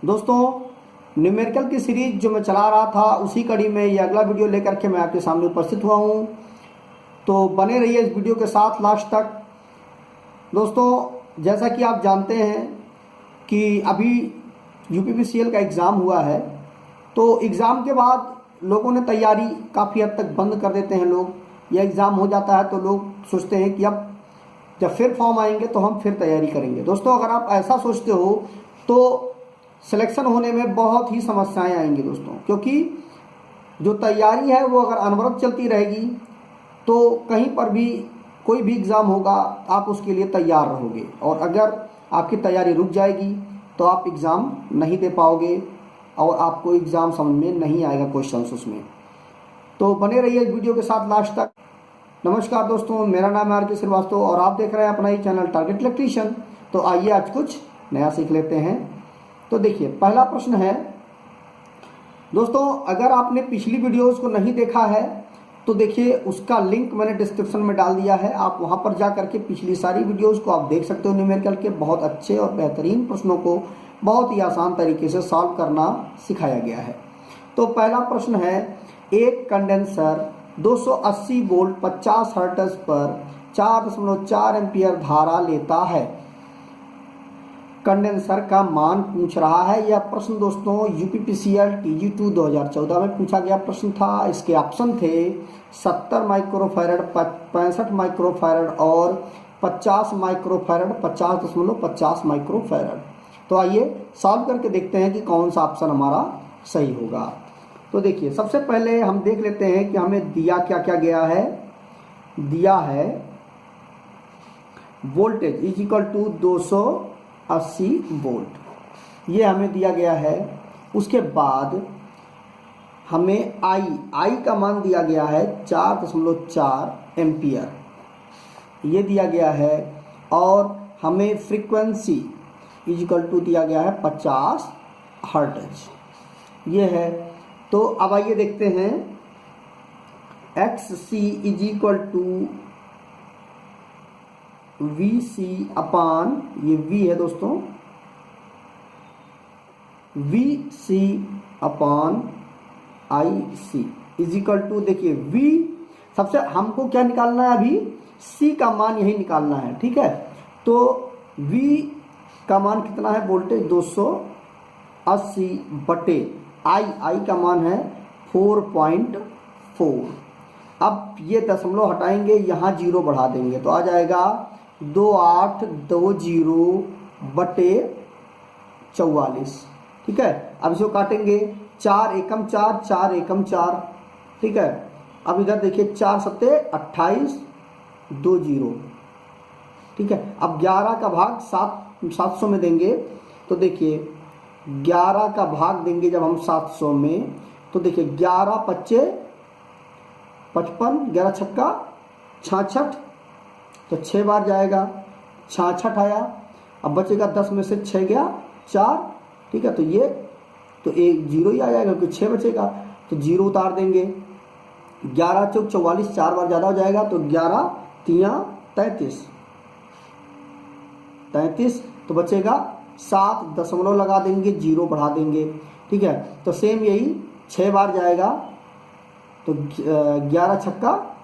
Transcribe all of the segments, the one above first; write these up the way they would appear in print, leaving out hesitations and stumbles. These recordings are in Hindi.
दोस्तों, न्यूमेरिकल की सीरीज जो मैं चला रहा था उसी कड़ी में ये अगला वीडियो लेकर के मैं आपके सामने उपस्थित हुआ हूँ। तो बने रहिए इस वीडियो के साथ लास्ट तक। दोस्तों, जैसा कि आप जानते हैं कि अभी यूपीपीसीएल का एग्ज़ाम हुआ है, तो एग्ज़ाम के बाद लोगों ने तैयारी काफ़ी हद तक बंद कर देते हैं। लोग यह एग्ज़ाम हो जाता है तो लोग सोचते हैं कि अब जब फिर फॉर्म आएंगे तो हम फिर तैयारी करेंगे। दोस्तों, अगर आप ऐसा सोचते हो तो सिलेक्शन होने में बहुत ही समस्याएं आएंगी दोस्तों, क्योंकि जो तैयारी है वो अगर अनवरत चलती रहेगी तो कहीं पर भी कोई भी एग्ज़ाम होगा आप उसके लिए तैयार रहोगे, और अगर आपकी तैयारी रुक जाएगी तो आप एग्ज़ाम नहीं दे पाओगे और आपको एग्ज़ाम समझ में नहीं आएगा क्वेश्चंस उसमें। तो बने रहिए इस वीडियो के साथ लास्ट तक। नमस्कार दोस्तों, मेरा नाम है आर.के. श्रीवास्तव और आप देख रहे हैं अपना ही चैनल टारगेट इलेक्ट्रीशियन। तो आइए आज कुछ नया सीख लेते हैं। तो देखिए, पहला प्रश्न है दोस्तों, अगर आपने पिछली वीडियोस को नहीं देखा है तो देखिए उसका लिंक मैंने डिस्क्रिप्शन में डाल दिया है। आप वहां पर जा करके पिछली सारी वीडियोस को आप देख सकते हो। न्यूमेरिकल के बहुत अच्छे और बेहतरीन प्रश्नों को बहुत ही आसान तरीके से सॉल्व करना सिखाया गया है। तो पहला प्रश्न है, एक कंडेंसर 280 वोल्ट 50 हर्ट्ज पर 4.4 एम्पियर धारा लेता है। कंडेंसर का मान पूछ रहा है। यह प्रश्न दोस्तों यूपीपीसीएल TG2 2014 में पूछा गया प्रश्न था। इसके ऑप्शन थे 70 माइक्रोफैरड, 65 माइक्रोफैरड और 50 माइक्रोफैरड, 50.50 माइक्रोफैरड। तो आइए सॉल्व करके देखते हैं कि कौन सा ऑप्शन हमारा सही होगा। तो देखिए, सबसे पहले हम देख लेते हैं कि हमें दिया क्या क्या गया है। दिया है voltage is equal to 280 volt, ये हमें दिया गया है। उसके बाद हमें आई का मान दिया गया है 4.4 एम्पियर, ये दिया गया है। और हमें फ्रीक्वेंसी इज इक्वल टू दिया गया है 50 हर्ट्ज, ये है। तो अब आइए देखते हैं, XC is equal to VC upon, ये V है दोस्तों, VC upon IC is equal to, देखिए V सबसे हमको क्या निकालना है, अभी C का मान यही निकालना है, ठीक है। तो V का मान कितना है, वोल्टेज 280 बटे आई का मान है 4.4। अब ये दशमलव हटाएंगे, यहाँ जीरो बढ़ा देंगे तो आ जाएगा 2820 बटे 44, ठीक है। अब इसको काटेंगे, 4 एकम 4, 4 एकम 4, ठीक है। अब इधर देखिए 4 सत्ते 28, 20, ठीक है। अब 11 का भाग 700 में देंगे तो देखिए 11 का भाग देंगे जब हम 700 में, तो देखिए 11 पच्चे 55, 11 छक्का 66, तो 6 बार जाएगा, 66 आया। अब बचेगा 10 में से 6 गया 4, ठीक है। तो ये तो एक जीरो ही आ जाएगा क्योंकि 6 बचेगा, तो जीरो उतार देंगे। 11 चौक 44, 4 बार ज़्यादा हो जाएगा, तो 11 तिया 33, तो बचेगा 7, दशमलव लगा देंगे, जीरो बढ़ा देंगे, ठीक है। तो सेम यही 6 बार जाएगा, तो 11 छक्का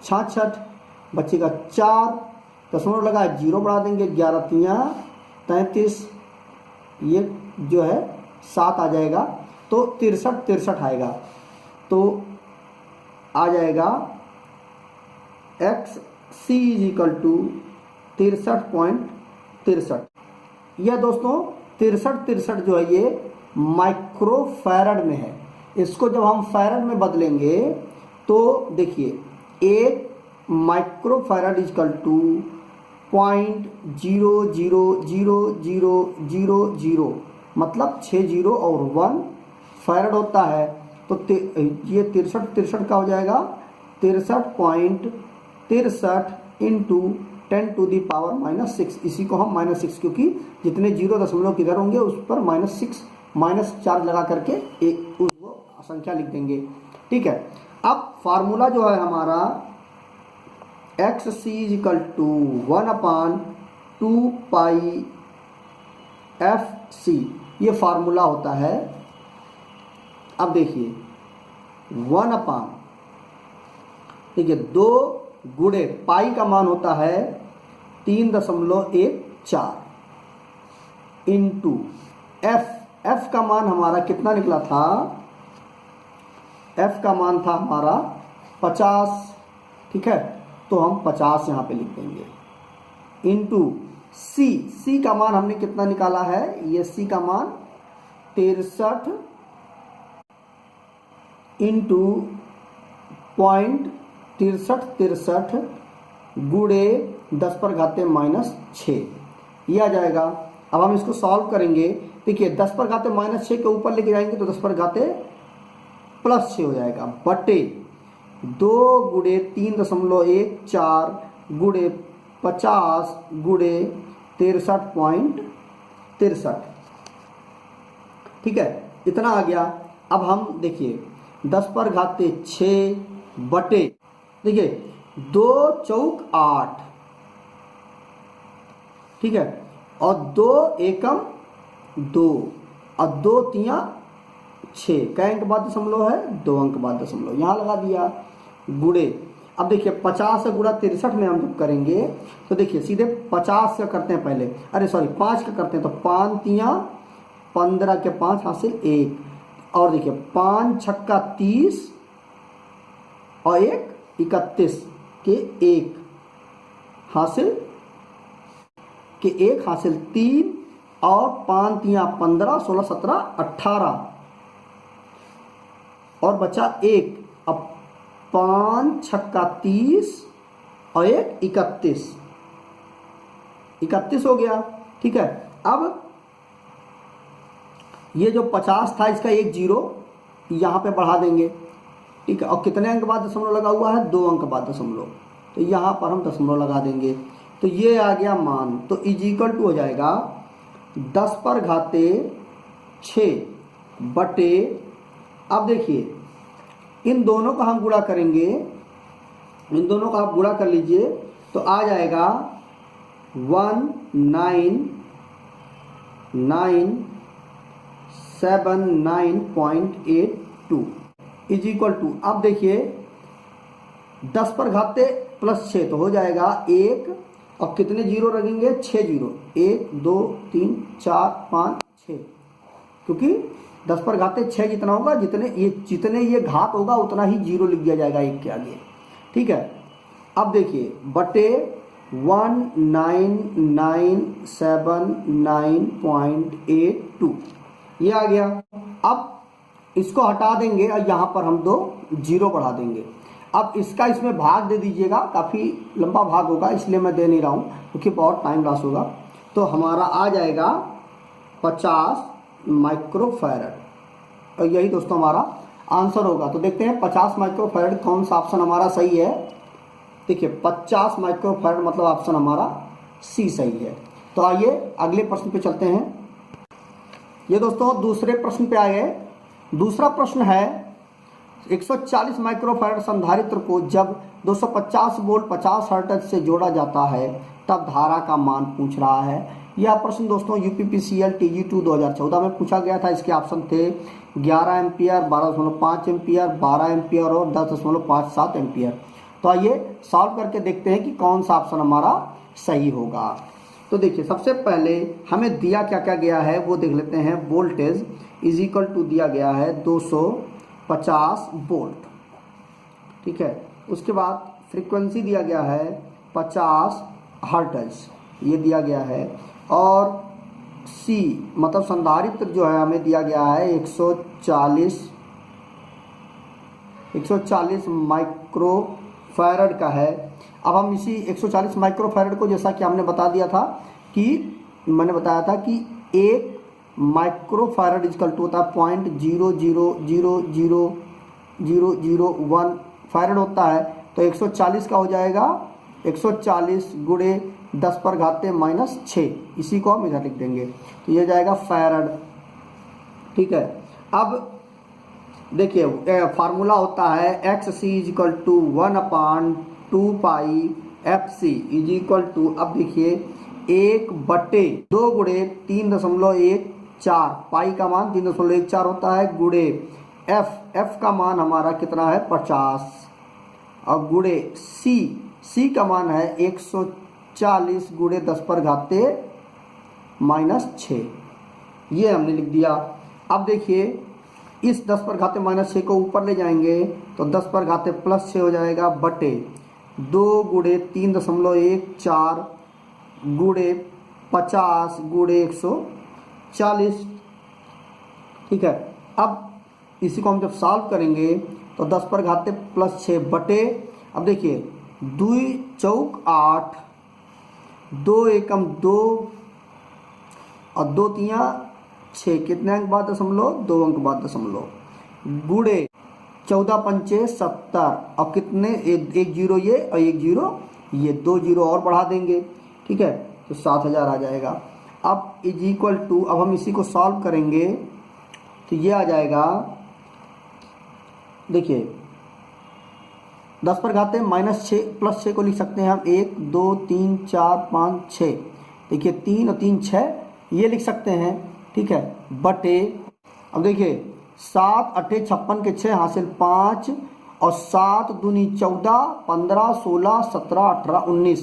66, बचेगा 4, दशमलव लगा, जीरो बढ़ा देंगे, 11 तिया 33, ये जो है 7 आ जाएगा, तो 63 आएगा। तो आ जाएगा XC इज इक्वल टू 63.63। यह दोस्तों 63 जो है ये माइक्रोफैरड में है। इसको जब हम फैरड में बदलेंगे तो देखिए 1 माइक्रोफैरड इक्वल टू 0.000000, मतलब 6 जीरो और 1 फैरड होता है। तो ये 63 का हो जाएगा 63.63 इंटू 10⁻⁻6। इसी को हम -6, क्योंकि जितने जीरो दशमलव किधर होंगे उस पर -6 -4 लगा करके एक उसको संख्या लिख देंगे, ठीक है। अब फार्मूला जो है हमारा XC is equal to 1/2 pi FC ये फार्मूला होता है। अब देखिए 1 अपान, देखिए 2 गुणे पाई का मान होता है 3.14 इंटू एफ का मान हमारा कितना निकला था, एफ का मान था हमारा 50, ठीक है, तो हम 50 यहाँ पे लिख देंगे, इंटू सी का मान हमने कितना निकाला है, ये सी का मान 63 इंटू 0.63 गुणे 10⁻⁻6 ये आ जाएगा। अब हम इसको सॉल्व करेंगे। देखिए 10⁻⁻6 के ऊपर लेके जाएंगे तो 10⁻+6 हो जाएगा, बटे 2 गुणे 3.14 गुणे 50 गुणे 63.63, ठीक है, इतना आ गया। अब हम देखिए 10⁻6 बटे, देखिए 2 चौक 8, ठीक है, और 2 एकम 2 और 2 तियां 6, कै अंक बाद दशमलव है, 2 अंक बाद दशमलव, यहाँ लगा दिया, गुणे। अब देखिए 50 से गुणा 63 में हम जब करेंगे तो देखिए सीधे 50 का करते हैं पहले, अरे सॉरी 5 का करते हैं, तो 5 तियां 15 के 5 हासिल 1, और देखिए 5 छक्का 30 और 1 31 के 1 हासिल 3 और 5 तियां 15 16 17 18 और बचा 1। अब 5 छक्का 30 और 1 31 हो गया, ठीक है। अब ये जो 50 था इसका 1 0 यहाँ पे बढ़ा देंगे, ठीक है, और कितने अंक बाद दशमलव लगा हुआ है, 2 अंक बाद दशमलव, तो यहाँ पर हम दशमलव लगा देंगे, तो ये आ गया मान। तो इजिकल टू हो जाएगा 10⁻6 बटे, अब देखिए इन दोनों का हम गुणा करेंगे, इन दोनों का आप गुणा कर लीजिए तो आ जाएगा 1979.82 इज इक्वल टू, अब देखिए 10⁻+6 तो हो जाएगा 1 और कितने जीरो लगेंगे, 6 जीरो, 1 2 3 4 5 6, क्योंकि 10⁻6 जितना होगा जितने ये घात होगा उतना ही जीरो लिख दिया जाएगा 1 के आगे, ठीक है। अब देखिए बटे 1979.82 ये आ गया। अब इसको हटा देंगे और यहाँ पर हम 2 जीरो बढ़ा देंगे। अब इसका इसमें भाग दे दीजिएगा, काफ़ी लंबा भाग होगा इसलिए मैं दे नहीं रहा हूँ क्योंकि बहुत टाइम लॉस होगा। तो हमारा आ जाएगा 50 माइक्रोफैरड, और यही दोस्तों हमारा आंसर होगा। तो देखते हैं 50 माइक्रोफैरड कौन सा ऑप्शन हमारा सही है। देखिए 50 माइक्रोफैरड मतलब ऑप्शन हमारा सी सही है। तो आइए अगले प्रश्न पे चलते हैं। ये दोस्तों दूसरे प्रश्न पे आ गए। दूसरा प्रश्न है 140 माइक्रोफैरड संधारित्र को जब 250 वोल्ट 50 हर्ट्ज से जोड़ा जाता है तब धारा का मान पूछ रहा है। यह प्रश्न दोस्तों यूपीपीसीएल TG2 2014 में पूछा गया था। इसके ऑप्शन थे 11 एम्पियर, 12.5 एम्पियर, 12 एम्पियर और 10.57 एम्पियर। तो आइए सॉल्व करके देखते हैं कि कौन सा ऑप्शन हमारा सही होगा। तो देखिए सबसे पहले हमें दिया क्या क्या गया है वो देख लेते हैं। वोल्टेज इज इक्वल टू दिया गया है 250 वोल्ट, ठीक है। उसके बाद फ्रीक्वेंसी दिया गया है 50 हर्ट्ज, ये दिया गया है। और सी मतलब संधारित्र जो है हमें दिया गया है 140 माइक्रोफैरड का है। अब हम इसी 140 माइक्रोफैरड को, जैसा कि हमने बता दिया था कि मैंने बताया था कि 1 माइक्रोफैरड इक्वल टू होता है 0.0000001 फैरड होता है। तो 140 का हो जाएगा 140 गुणे 10⁻⁻6, इसी को हम इधर लिख देंगे तो ये जाएगा फैरड, ठीक है। अब देखिए फार्मूला होता है XC is equal to 1/2πfc is equal to, अब देखिए 1/2 गुणे 3.14 4, पाई का मान 3.14 होता है, गुड़े एफ का मान हमारा कितना है 50, और गुड़े सी का मान है 140 गुड़े 10 पर घाते -6, ये हमने लिख दिया। अब देखिए इस 10 पर घाते -6 को ऊपर ले जाएंगे तो 10 पर घाते +6 हो जाएगा, बटे 2 गुड़े 3.14 गुड़े 50 गुड़े 140, ठीक है। अब इसी को हम जब सॉल्व करेंगे तो 10 पर घाते +6 बटे, अब देखिए 2 चौक 8, 2 एकम 2 और 2 तिया 6, कितने अंक बाद दशमलव 2 अंक बाद दशमलव, गुड़े 14 पंचे 70, अब कितने एक जीरो ये और एक जीरो ये, 2 जीरो और बढ़ा देंगे, ठीक है, तो 7000 आ जाएगा। अब इज इक्वल टू, अब हम इसी को सॉल्व करेंगे तो ये आ जाएगा, देखिए 10 पर घाते -6 +6 को लिख सकते हैं हम 1 2 3 4 5 6, देखिए 3 और 3 6 ये लिख सकते हैं, ठीक है, बटे, अब देखिए 7 8 56 के 6 हासिल 5 और 7 दूनी 14 15 16 17 18 19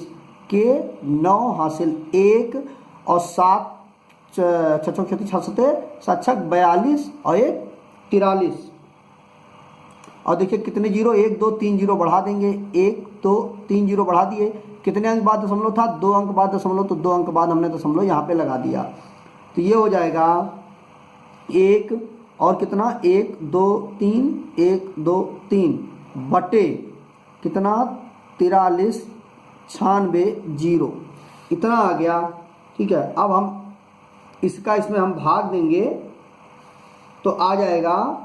के 9 हासिल 1 और 7 छछो 42 और 1 43, और देखिए कितने जीरो 1 2 3 जीरो बढ़ा देंगे, 1 2 3 जीरो बढ़ा दिए, कितने अंक बाद दशमलव था 2 अंक बाद दशमलव, तो 2 अंक बाद हमने दशमलव यहाँ पे लगा दिया, तो ये हो जाएगा 1 और कितना 1 2 3 1 2 3 बटे कितना 43 96 0, इतना आ गया, ठीक है। अब हम इसका इसमें हम भाग देंगे तो आ जाएगा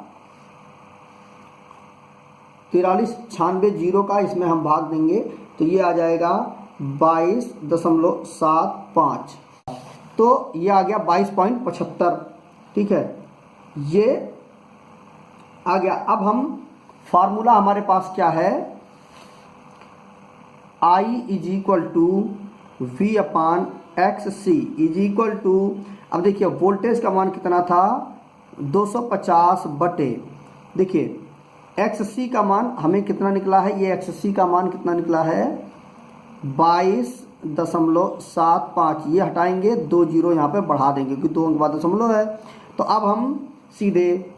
43 96 0 का इसमें हम भाग देंगे तो ये आ जाएगा 22.75, तो ये आ गया 22.75, ठीक है, ये आ गया। अब हम फार्मूला हमारे पास क्या है, I is equal to V/XC is equal to, अब देखिए वोल्टेज का मान कितना था 250 बटे, देखिए XC का मान हमें कितना निकला है, ये XC का मान कितना निकला है 22.75, ये हटाएंगे 2 जीरो यहाँ पे बढ़ा देंगे क्योंकि 2 अंक बाद दशमलव है, तो अब हम सीधे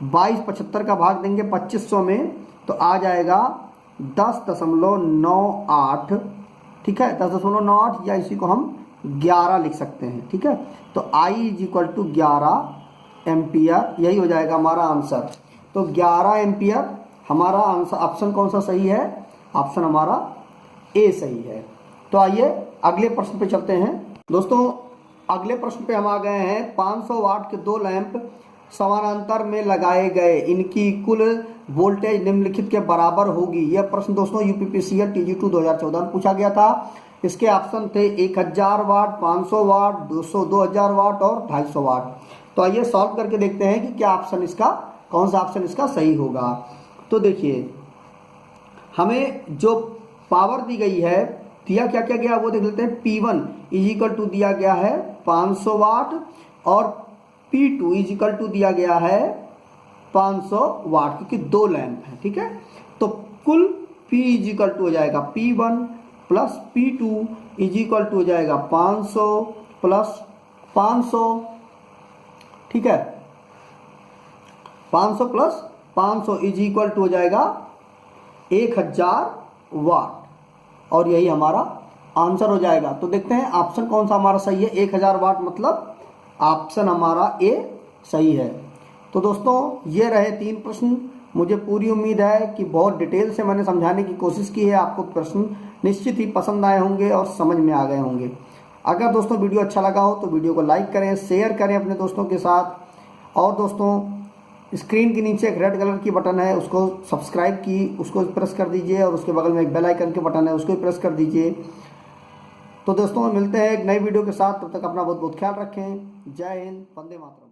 22.75 का भाग देंगे 2500 में तो आ जाएगा 10.98, ठीक है, 10.98, या इसी को हम 11 लिख सकते हैं, ठीक है, तो I is equal to 11 ampere, यही हो जाएगा हमारा आंसर। तो 11 एम्पियर हमारा आंसर, ऑप्शन कौन सा सही है, ऑप्शन हमारा ए सही है। तो आइए अगले प्रश्न पे चलते हैं दोस्तों। अगले प्रश्न पे हम आ गए हैं, 500 वाट के 2 लैंप समानांतर में लगाए गए, इनकी कुल वोल्टेज निम्नलिखित के बराबर होगी। यह प्रश्न दोस्तों यूपीपीसीएल TG2 2014 में पूछा गया था। इसके ऑप्शन थे 1000 वाट, 500 वाट, 200 2000 वाट और 250 वाट। तो आइए सॉल्व करके देखते हैं कि क्या ऑप्शन इसका, कौन सा ऑप्शन इसका सही होगा। तो देखिए हमें जो पावर दी गई है, दिया क्या क्या गया वो देख लेते हैं। P1 इज इक्वल टू दिया गया है 500 वाट और P2 इज इक्वल टू दिया गया है 500 वाट, क्योंकि 2 लैंप है, ठीक है। तो कुल P इज इक्वल टू हो जाएगा P1 plus P2 is equal to हो जाएगा 500 प्लस 500, ठीक है, 500 प्लस 500 इज इक्वल टू हो जाएगा 1000 वाट, और यही हमारा आंसर हो जाएगा। तो देखते हैं ऑप्शन कौन सा हमारा सही है। 1000 वाट मतलब ऑप्शन हमारा ए सही है। तो दोस्तों ये रहे 3 प्रश्न। मुझे पूरी उम्मीद है कि बहुत डिटेल से मैंने समझाने की कोशिश की है, आपको प्रश्न निश्चित ही पसंद आए होंगे और समझ में आ गए होंगे। अगर दोस्तों वीडियो अच्छा लगा हो तो वीडियो को लाइक करें, शेयर करें अपने दोस्तों के साथ, और दोस्तों स्क्रीन के नीचे एक रेड कलर की बटन है, उसको सब्सक्राइब की उसको प्रेस कर दीजिए, और उसके बगल में एक बेल आइकन के बटन है, उसको भी प्रेस कर दीजिए। तो दोस्तों मिलते हैं एक नई वीडियो के साथ, तब तक अपना बहुत बहुत ख्याल रखें। जय हिंद, वंदे मातरम।